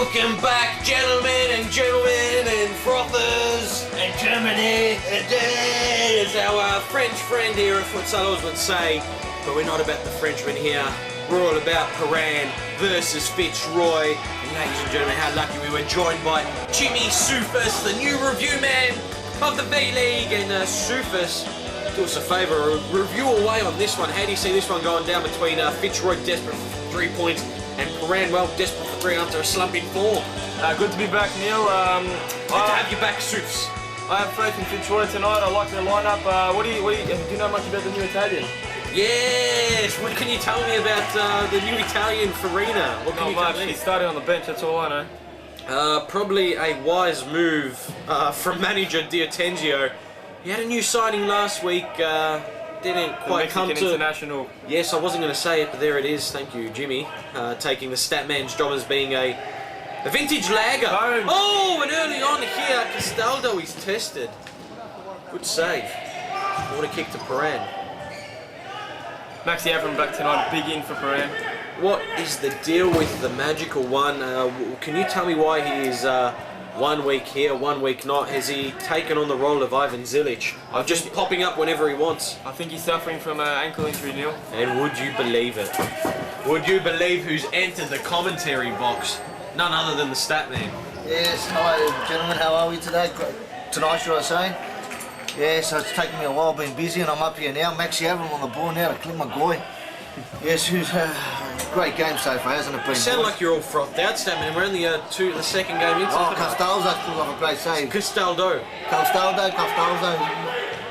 Welcome back, gentlemen and frothers and Germany. As our French friend here at Futsalroos would say, but we're not about the Frenchmen here. We're all about Prahran versus Fitzroy. And ladies and gentlemen, how lucky we were joined by Jimmy Soufis, the new review man of the V-League. And Soufis, do us a favour, review away on this one. How do you see this one going down between Fitzroy, desperate for 3 points, and Prahran, well, desperate for 3 after a slump in form? Good to be back, Neil. Good to have you back, Soufs. I have faith in Fitzroy tonight. I like their lineup. Do you know much about the new Italian? Yes! What can you tell me about the new Italian Farina? What can you tell me? He's starting on the bench, that's all I know. Probably a wise move from manager Diotenzio. He had a new signing last week. Didn't quite come to international. Yes, I wasn't going to say it, but there it is. Thank you, Jimmy. Taking the Statman's job as being a vintage lager. Oh, and early on here, Castaldo is tested. Good save. What a kick to Prahran. Maxi Avram back tonight, big in for Prahran. What is the deal with the magical one? Can you tell me why he is 1 week here, 1 week not? Has he taken on the role of Ivan Zilic? Just popping up whenever he wants. I think he's suffering from an ankle injury, Neil. And would you believe it? Would you believe who's entered the commentary box? None other than the Statman. Yes, hi gentlemen, how are we today? Tonight, should I say? Yes, it's taken me a while, been busy, and I'm up here now. Maxi Avram on the ball now to Clint McGoy. Yes, who's great game so far, hasn't it been? You sound like you're all frothed out, Statman. We're only the second game into it. Castaldo pulled off a great save. Castaldo.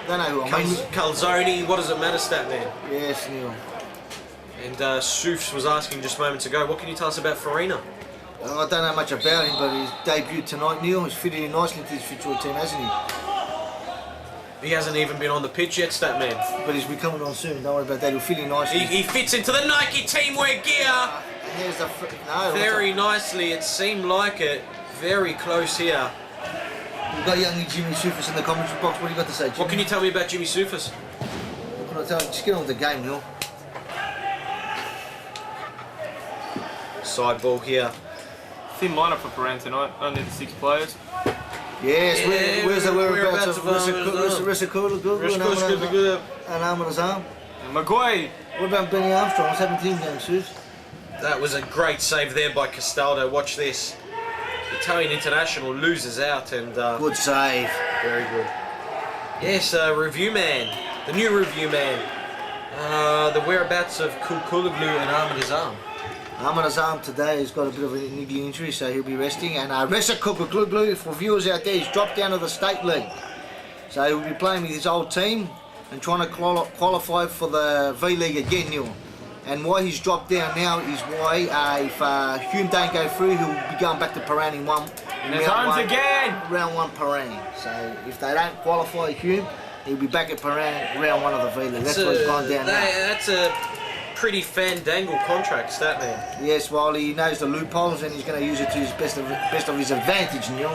Don't know who I mean. Calzoni, what does it matter, Statman? Yes, Neil. And Soufs was asking just moments ago, what can you tell us about Farina? I don't know much about him, but he's debuted tonight, Neil. He's fitted in nicely into his Fitzroy team, hasn't he? He hasn't even been on the pitch yet, Statman. But he's coming on soon, don't worry about that. He'll fit in nicely. He fits into the Nike teamwear gear. And there's the very nicely, it seemed like it. Very close here. We've got young Jimmy Soufis in the commentary box. What do you got to say, Jimmy? What can you tell me about Jimmy Soufis? What can I tell you? Just get on with the game, Neil. Side ball here. Thin lineup for Prahran tonight, only the 6 players. Yes, where's the whereabouts of Rissa and Ahmed Azam? McGuay. What about Benny Armstrong? What's happened to him, young Sus? That was a great save there by Castaldo. Watch this. Italian international loses out and... good save. Very good. Yes, review man. The new review man. The whereabouts of Kulkuloglu and Ahmed Azam. Ahmed Azam today has got a bit of a niggly injury, so he'll be resting. And Ressa Kukuloglu, for viewers out there, he's dropped down to the State League. So he'll be playing with his old team and trying to qualify for the V-League again, Neil. And why he's dropped down now is why if Hume don't go through, he'll be going back to Prahran in round one Prahran. So if they don't qualify Hume, he'll be back at Prahran round 1 of the V-League. That's why he's gone down now. That's a pretty fandangled contract, Statman. Yes, well, he knows the loopholes and he's going to use it to his best of his advantage, Neil.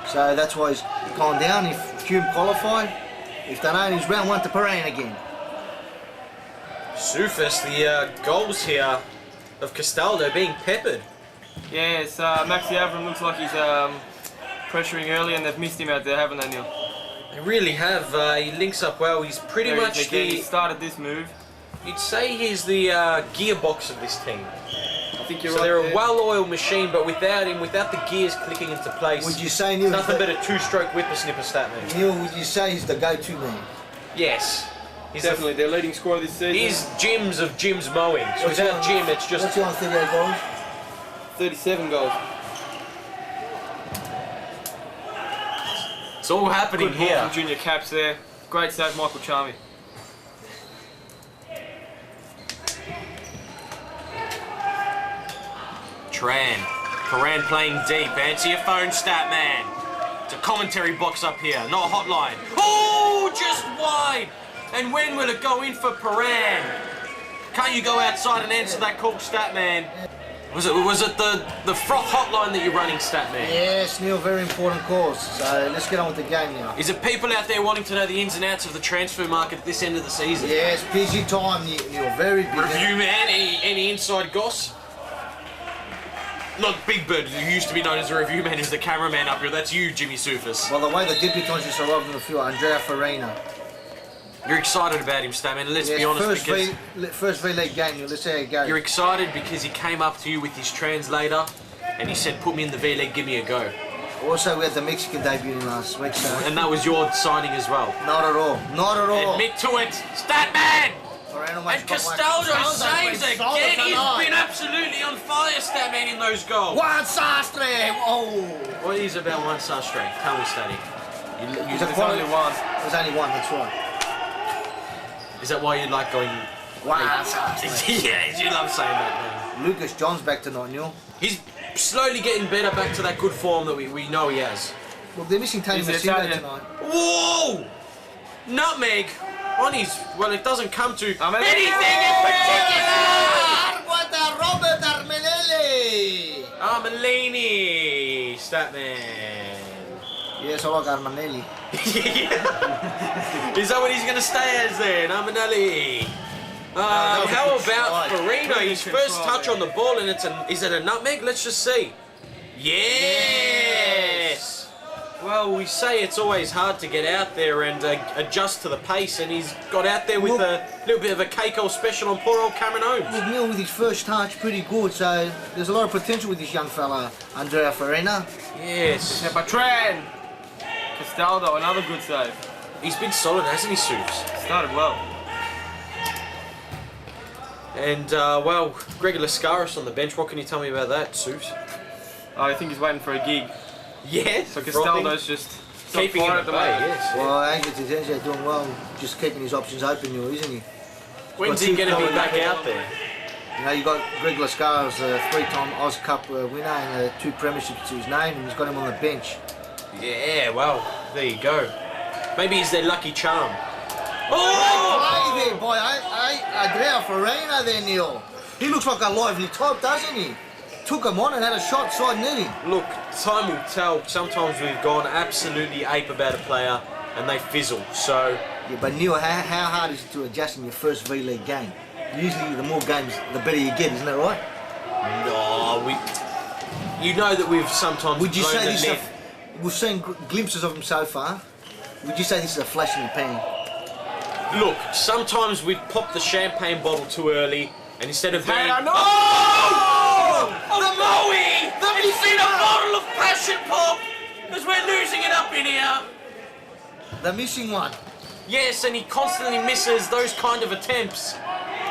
So that's why he's gone down. If Hume qualify, if they don't, he's round 1 to Prahran again. Soufis, the goals here of Castaldo being peppered. Yes, Maxi Avram looks like he's pressuring early and they've missed him out there, haven't they, Neil? They really have. He links up well. He's pretty much he started this move. You'd say he's the gearbox of this team. I think you're so right. They're a well-oiled machine, but without him, without the gears clicking into place, would you say, Neil, nothing but a 2-stroke whippersnipper, Statman. Neil, would you say he's the go-to man? Yes. He's definitely their leading scorer this season. He's Jim's of Jim's mowing. So without Jim, it's just... What's he on 38 goals? 37 goals. It's all happening Good here. From junior caps there. Great save, Michael Charmy. Prahran playing deep. Answer your phone, Statman. It's a commentary box up here, not a hotline. Oh, just wide. And when will it go in for Prahran? Can't you go outside and answer that call, Statman? Was it the froth hotline that you're running, Statman? Yes, Neil, very important cause. So let's get on with the game now. Is it people out there wanting to know the ins and outs of the transfer market at this end of the season? Yes, busy time, Neil, very busy. Review man, any inside goss? not Big Bird, who used to be known as a review man, who's the cameraman up here. That's you, Jimmy Sufis. Well, the way the debutants just arrived in the field, Andrea Farina. You're excited about him, Statman, and let's be honest, first V-League game, let's see how it goes. You're excited because he came up to you with his translator and he said, put me in the V-League, give me a go. Also, we had the Mexican debut last week, so... And that was your signing as well. Not at all. Not at all. Admit to it, Statman! And Castaldo saves again. He's been absolutely on fire, Statman, in those goals. One Sastre! Oh! What is about one Sastre? Tell me, Statty. There's only one. There's only one, that's right. Is that why you like going... One Sastre. Yeah, you love saying that, man. Lucas John's back tonight, Neil. He's slowly getting better back to that good form that we know he has. Well, they're missing Tony Massimo tonight. Whoa! Nutmeg! On his... Well, it doesn't come to anything in particular! What a Robert Armanelli! Armanelli, Statman. Yes, I like Armanelli. Is that what he's going to stay as then, Armanelli? How about Farina? His first touch on the ball, and is it a nutmeg? Let's just see. Yes! Well, we say it's always hard to get out there and adjust to the pace, and he's got out there with a little bit of a Keiko special on poor old Cameron Holmes. Well, Neil, with his first touch, pretty good, so there's a lot of potential with this young fella, Andrea Farina. Yes. Yeah, Prahran. Castaldo, another good save. He's been solid, hasn't he, Supes? Started well. And, well, Gregor Lascaris on the bench. What can you tell me about that, Supes? I think he's waiting for a gig. Yeah, so Castaldo's just keeping him at the moment. Yes. Well, Angel Tizenzia doing well, just keeping his options open, isn't he? When's he going to be back out there? You know, you got Greg Lascaris, a 3-time Oz Cup winner and 2 premierships to his name, and he's got him on the bench. Yeah, well, there you go. Maybe he's their lucky charm. Oh! Play there by Andrea Farina there, Neil. He looks like a lively type, doesn't he? Took him on and had a shot side netting. Look, time will tell. Sometimes we've gone absolutely ape about a player and they fizzle, so... Yeah, but Neil, how hard is it to adjust in your first V-League game? Usually the more games, the better you get, isn't that right? No, you know that we've sometimes... Would you say this is we've seen glimpses of him so far. Would you say this is a flash in the pan? Look, sometimes we pop the champagne bottle too early, and instead of doing... Oh, Moe! It's been a bottle of passion pop! Because we're losing it up in here! The missing one. Yes, and he constantly misses those kind of attempts.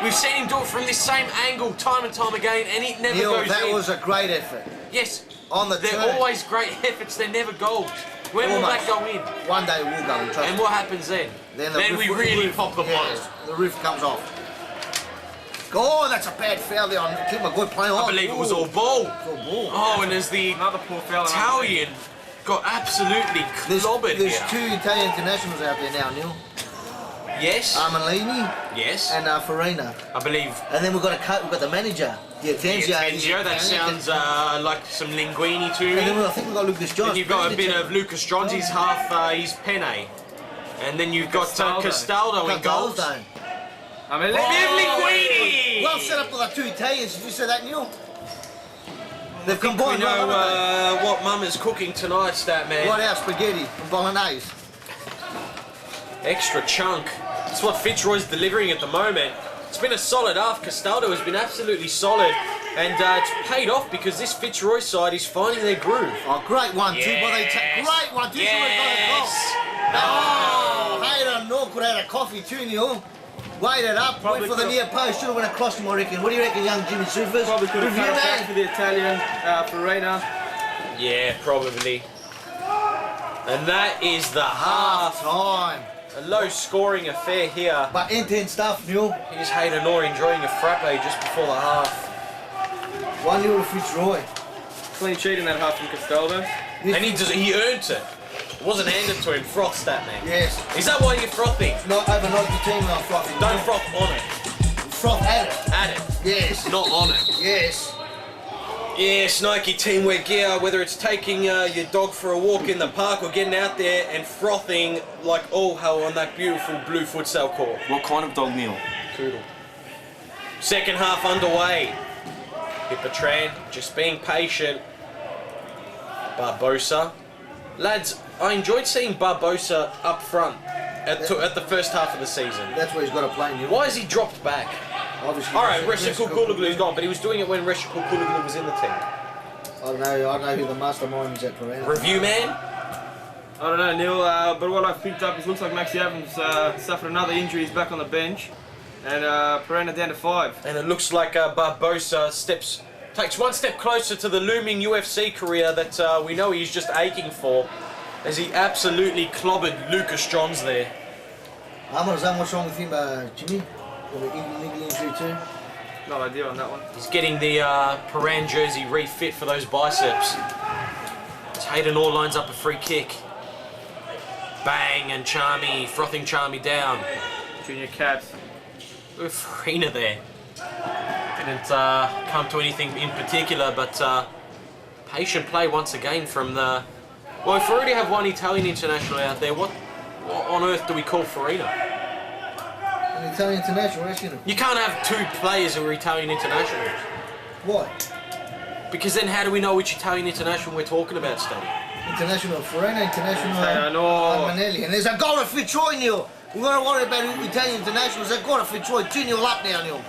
We've seen him do it from this same angle time and time again, and it never goes in. That was a great effort. Yes, on the they're always great efforts, they're never goals. When will that go in? One day it will go in, and what happens then? Then we really pop the bottle. The roof comes off. Oh, that's a bad foul there on Clint McGoy playing on. I believe it was all ball. Oh, and as the another poor foul Italian got absolutely clobbered. There's 2 Italian internationals out there now, Neil. Yes. Armanelli. Yes. And Farina. I believe. And then we've got the manager. Tenzio, that sounds like some linguine to me. And then I think we've got Lucas Johns. And you've got a bit of Lucas Johns, he's half, he's penne. And then you've got Castaldo in goals. Linguini! Well set up with the 2 Italians. Did you say that, Neil? They've combined. We know what Mum is cooking tonight, Statman. What else? Spaghetti and bolognese. Extra chunk. That's what Fitzroy's delivering at the moment. It's been a solid half. Castaldo has been absolutely solid, and it's paid off because this Fitzroy side is finding their groove. Oh, great 1-2, great 1-2. Yes. Oh, Hayden Noor could have had a coffee too, Neil. Waited up, went for the near post, should have went across him, I reckon. What do you reckon, young Jimmy Sufis? Probably could have come back for the Italian Farina. Yeah, probably. And that is the half time. A low-scoring affair here. But intense stuff, Neil. Here's Hayden Noor enjoying a frappe just before the half. 1-0 to Fitzroy. Clean sheet in that half from Castaldo. And he earned it. It wasn't handed to him. Froth, Statman. Yes. Is that why you're frothing? Not overnight the team when I'm frothing. Don't froth on it. Froth at it. At it. Yes. Not on it. Yes. Yes, Nike teamwear gear, whether it's taking your dog for a walk in the park or getting out there and frothing like all hell on that beautiful blue futsal court. What kind of dog, Neil? Poodle. Second half underway. Prahran just being patient. Barbosa. Lads, I enjoyed seeing Barbosa up front at the first half of the season. That's where he's got to play. Why has he dropped back? Obviously. Alright, Reshikul Kuluglu's gone, but he was doing it when Reshikul Kuluglu was in the team. I don't know who the mastermind is at Prahran. Review man? I don't know, Neil, but what I've picked up is looks like Maxi Adams suffered another injury. He's back on the bench, and Prahran are down to 5. And it looks like Barbosa takes one step closer to the looming UFC career that we know he's just aching for, as he absolutely clobbered Lucas Johns there. What's wrong with him, Jimmy? Got an illegal injury too? No idea on that one. He's getting the Prahran jersey refit for those biceps. As Hayden Orr lines up a free kick. Bang, and Charmy, frothing Charmy down. Junior Caps. With Farina there. Didn't come to anything in particular, but patient play once again from the... Well, if we already have one Italian international out there, what on earth do we call Farina? An Italian international, isn't it? You can't have 2 players who are Italian internationals. Why? Because then how do we know which Italian international we're talking about, Steady? International Farina, international no. Manelli. And there's a goal of Fitzroy, Neil. We're going to worry about Italian internationals. They've got a Fitzroy 2-0 up now, Neil.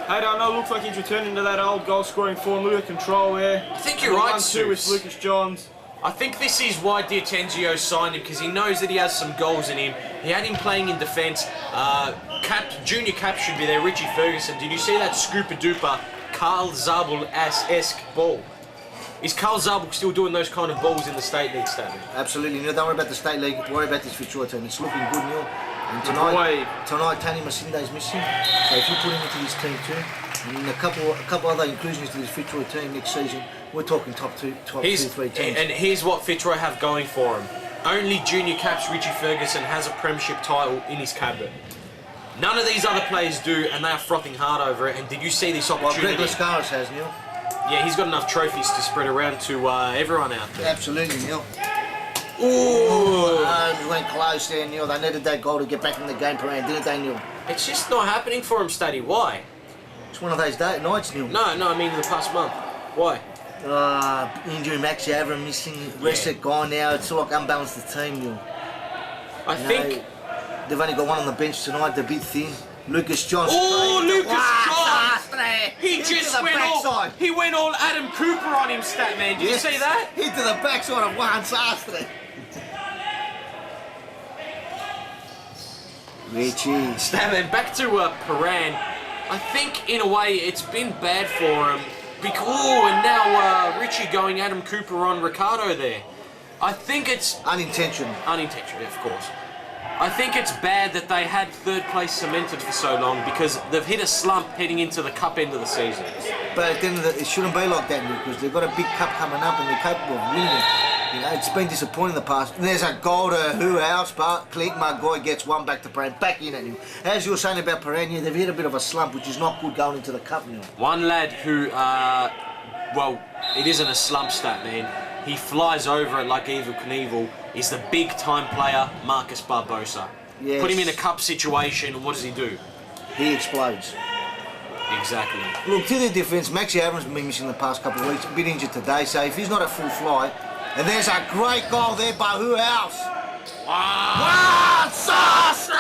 I don't know, looks like he's returning to that old goal-scoring form. Look at control there. I think you're right, 1-2 with Seuss. Lucas Johns. I think this is why D'Atenzio signed him, because he knows that he has some goals in him. He had him playing in defence. Junior Cap should be there, Richie Ferguson. Did you see that scooper-duper Carl Zabel-esque ball? Is Carl Zabel still doing those kind of balls in the State League, Stanley? Absolutely, Neil. Don't worry about the State League. Worry about this Fitzroy team. It's looking good, Neil. And tonight Tony Masinde's missing. So if you put him into this team too, and a couple other inclusions to this Fitzroy team next season, we're talking top two, 3 teams. And here's what Fitzroy have going for him. Only Junior Caps Richie Ferguson has a premiership title in his cabinet. None of these other players do, and they are frothing hard over it. And did you see this opportunity? Greg Lascaris has, Neil. Yeah, he's got enough trophies to spread around to everyone out there. Absolutely, Neil. Ooh! We went close there, Neil. They needed that goal to get back in the game, Prahran, didn't they, Neil? It's just not happening for him, Stady. Why? It's one of those nights, Neil. No, I mean in the past month. Why? Injury, Maxi Avram missing, Reset gone now. It's all like unbalanced the team, Neil. I think they've only got one on the bench tonight. They're a bit thin. Lucas Johns. Oh, Lucas Johns! He went all Adam Cooper on him, Statman. Did you see that? Hit to the backside of Juan Sastre. Richie. Statman, back to Prahran. I think in a way it's been bad for him. And now Richie going Adam Cooper on Ricardo there. I think it's unintentional. Unintentional, of course. I think it's bad that they had 3rd place cemented for so long, because they've hit a slump heading into the cup end of the season. But at the end of it shouldn't be like that, because they've got a big cup coming up and they're capable of winning it. You know, it's been disappointing in the past. And there's a goal to who else, but Clint Margoy gets one back to Prahran, back in at him. As you were saying about Prahran, they've hit a bit of a slump, which is not good going into the cup now. One lad who, well, it isn't a slump, stat man. He flies over it like Evel Knievel. Is the big-time player, Marcus Barbosa. Yes. Put him in a cup situation, and what does he do? He explodes. Exactly. Look, to their defence, Maxi Avram's been missing the past couple of weeks, a bit injured today, so if he's not at full flight, and there's a great goal there by who else? Juan Sastre!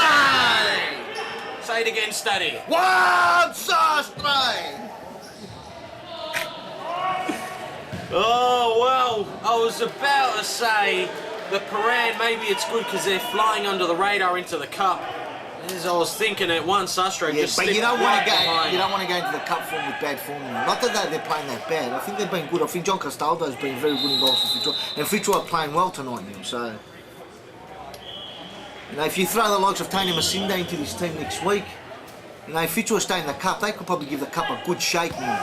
Say it again, Staddy. Juan Sastre! Oh, well, I was about to say that Prahran, maybe it's good because they're flying under the radar into the cup. As I was thinking at Juan Sastre just but you don't want to go into the cup form with bad form. Not that they're playing that bad. I think they've been good. I think John Castaldo's been very good in goals for Fitzroy. And Fitzroy are playing well tonight now, so... You know, if you throw the likes of Tony Masinde into this team next week, you know, if Fitzroy stay in the cup, they could probably give the cup a good shake now.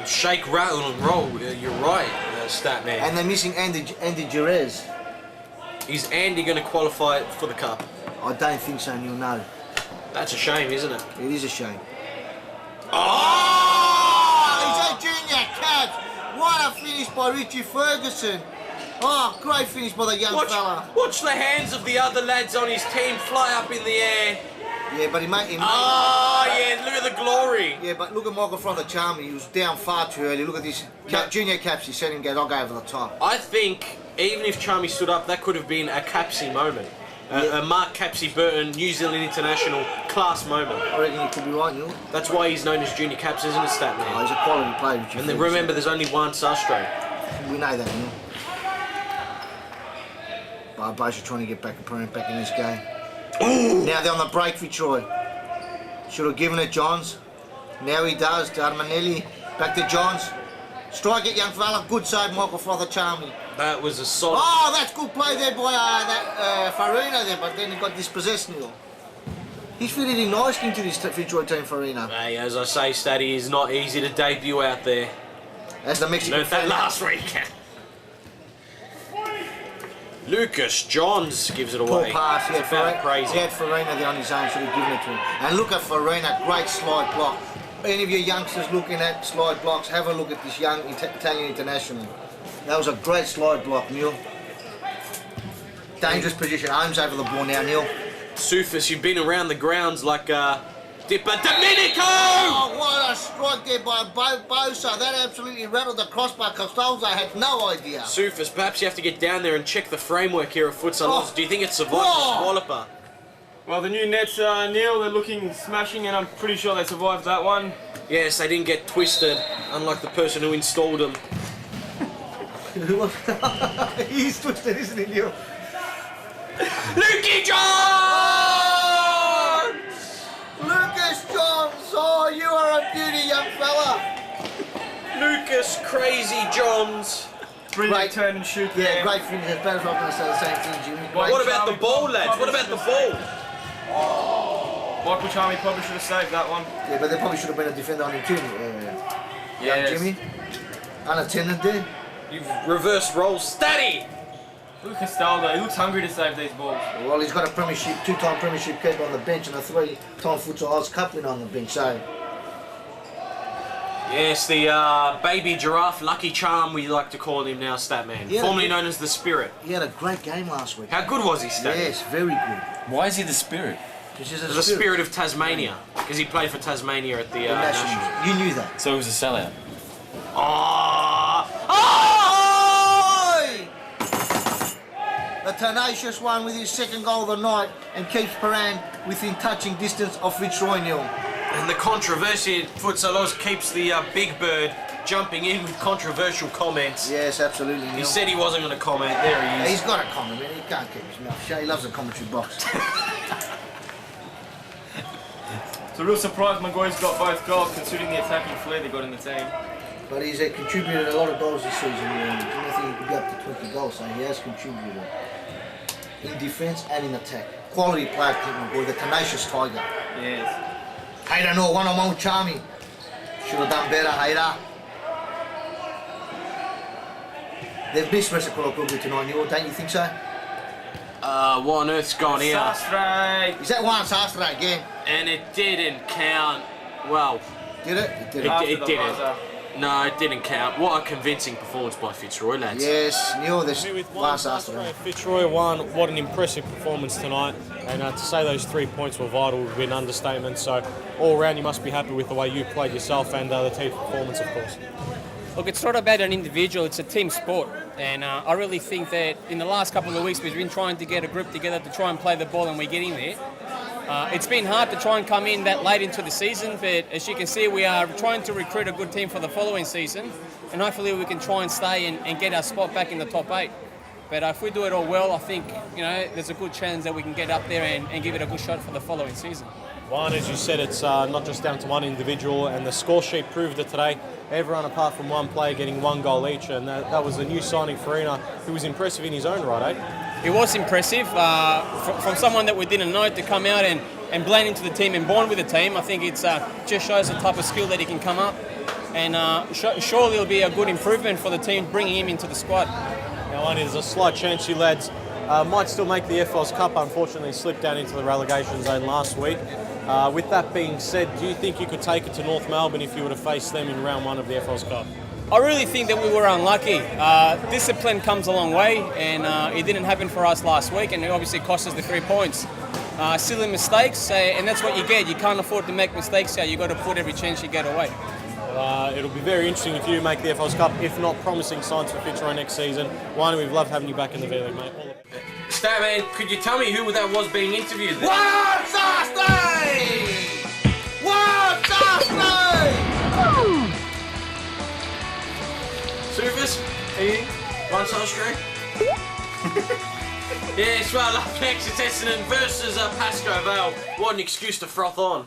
Shake, rattle and roll, you're right, stat man. And they're missing Andy Jerez. Is Andy going to qualify for the cup? I don't think so, Neil, no. That's a shame, isn't it? It is a shame. Oh! He's a junior catch! What a finish by Richie Ferguson. Oh, great finish by the young fella. Watch the hands of the other lads on his team fly up in the air. Yeah, but he made him. Oh! Oh, yeah, look at the glory. Yeah, but look at Michael Frother-Charmy. He was down far too early. Look at this. Junior Caps, he said him go, I'll go over the top. I think even if Charmy stood up, that could have been a Capsy moment. A Mark Capsy Burton, New Zealand International class moment. I reckon you could be right, Neil. That's why he's known as Junior Caps, isn't it, Statman? Oh, he's a quality player. And then remember, there's only one Sastre. We know that, Neil. But both are trying to get back in this game. Ooh. Now they're on the break, Fitzroy. Should have given it Johns. Now he does. Darmanelli. Back to Johns. Strike it, young fella. Good save, Michael Frother-Charmy. That was a solid... Oh, that's good play there by Farina there, but then he got dispossessed, Neil. He's fitted in nicely into this Fitzroy team, Farina. Hey, as I say, Statty, is not easy to debut out there. As the Mexican... Learned that last week. Lucas Johns gives it away. Poor pass, it's about crazy. He had Farina there on his own, should have given it to him. And look at Farina, great slide block. Any of your youngsters looking at slide blocks, have a look at this young Italian international. That was a great slide block, Neil. Dangerous position. Holmes over the ball now, Neil. Sufis, you've been around the grounds like Dipper Domenico! Oh, what a strike there by Bosa. That absolutely rattled the crossbar. Costanzo had no idea. Sufis, perhaps you have to get down there and check the framework here of Futsalroos. Oh. Do you think it survived the Swalloper? Well, the new nets, Neil, they're looking smashing, and I'm pretty sure they survived that one. Yes, they didn't get twisted, unlike the person who installed them. He's twisted, isn't he, Neil? Lukey Johns! Lucas Johns! Oh, you are a beauty, young fella. Lucas Crazy Johns. Brilliant turn and shoot there. Yeah, great finish. As bad as I'm going to say the same thing, Jimmy. What about the ball, lads? What about the ball? Michael Charmy probably should have saved that one. Yeah, but there probably should have been a defender on him too. Young Jimmy. Unattended there. You've reversed roles. Statty! Look at Castaldo, he looks hungry to save these balls. Well, he's got a premiership, two-time premiership keeper on the bench and a three-time Futsalroos Cup winner on the bench, so... Yes, the baby giraffe, Lucky Charm, we like to call him now, Statman. Yeah, formerly known as the Spirit. He had a great game last week. How good was he, Stat? Yes, very good. Why is he the Spirit? The Spirit of Tasmania, because he played for Tasmania at the Nationals. You knew that. So he was a sellout. The tenacious one with his second goal of the night and keeps Prahran within touching distance of Fitzroy, Neil. And the controversy at Futsalroos keeps the big bird jumping in with controversial comments. Yes, absolutely, Neil. He said he wasn't going to comment. There he is. He's got a comment, man. He can't keep his mouth shut. He loves the commentary box. It's a real surprise Maguire's got both goals, considering the attacking flair they got in the team. But he's contributed a lot of goals this season. I think he could be up to 20 goals, so he has contributed in defence and in attack. Quality player, Clint Maguire, the tenacious tiger. Yes. Hayter, no, one-on-one with Charmy. Should have done better, Hayter. They've missed Reciprocal Club tonight, Neil, don't you think so? What on earth's gone here? Sastre. Is that one Sastre again? And it didn't count. Well, Did it? It did. it didn't. No, it didn't count. What a convincing performance by Fitzroy, lads. Yes, Neil, this with one one Sastre. Fitzroy won. What an impressive performance tonight. And to say those 3 points were vital would be an understatement. So all round you must be happy with the way you played yourself and the team performance, of course. Look, it's not about an individual, it's a team sport. And I really think that in the last couple of weeks we've been trying to get a group together to try and play the ball, and we're getting there. It's been hard to try and come in that late into the season, but as you can see, we are trying to recruit a good team for the following season, and hopefully we can try and stay and get our spot back in the top 8. But if we do it all well, I think there's a good chance that we can get up there and give it a good shot for the following season. One, as you said, it's not just down to one individual, and the score sheet proved it today. Everyone apart from one player getting 1 goal each, and that was a new signing, Farina, who was impressive in his own right, eh? It was impressive. From someone that we didn't know to come out and blend into the team and bond with the team, I think it just shows the type of skill that he can come up. And surely it'll be a good improvement for the team bringing him into the squad. Now, only there's a slight chance you lads might still make the FL's Cup. Unfortunately, slipped down into the relegation zone last week. With that being said, do you think you could take it to North Melbourne if you were to face them in round 1 of the FL's Cup? I really think that we were unlucky. Discipline comes a long way, and it didn't happen for us last week, and it obviously cost us the 3 points. silly mistakes, and that's what you get. You can't afford to make mistakes here. You've got to put every chance you get away. It'll be very interesting if you make the FOS Cup, if not promising signs for Fitzroy next season. Wine, we've loved having you back in the V League, mate. Statman, could you tell me who that was being interviewed there? What's our name? What's our name? Sufis? One side street? Yes, well, up next it's Essendon versus Pascoe Vale. What an excuse to froth on.